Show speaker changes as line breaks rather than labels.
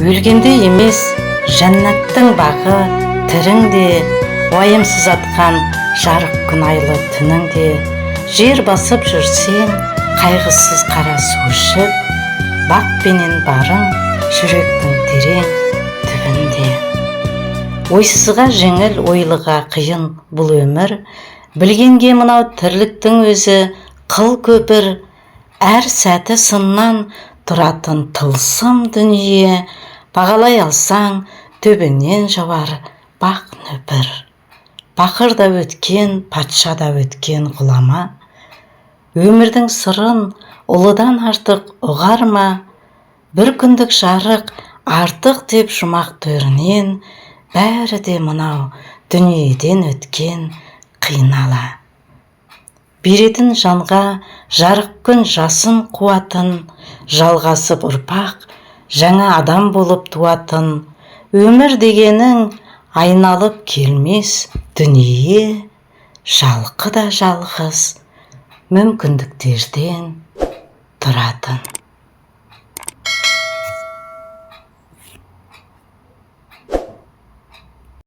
Өлгенде емес, жәннаттың бағы тіріңде, уайымсыз атқан жарық күн айлы түніңде. Жер басып жүрсең, қайғысыз қара су ішіп, бақпенен барың жүректің терең түбінде. Ойсызға жеңіл, ойлыға қиын бұл өмір, білгенге мынау тірліктің өзі қыл көпір. Әр сәті сыннан тұратын тылсым дүние, бағалай алсаң төбеңнен жауар бақ нөпір. Бақыр да өткен, патша да өткен ғұлама, өмірдің сырын ұлыдан артық ұғар ма? Бір күндік жарық артық деп жұмақ төрінен, бәрі де мынау дүниеден өткен қинала. Беретін жанға жарық күн жасын қуатын, жалғасып ұрпақ жаңа адам болып туатын. Өмір дегенің айналып келмес дүние, жалқы да жалғыз мүмкіндіктерден тұратын.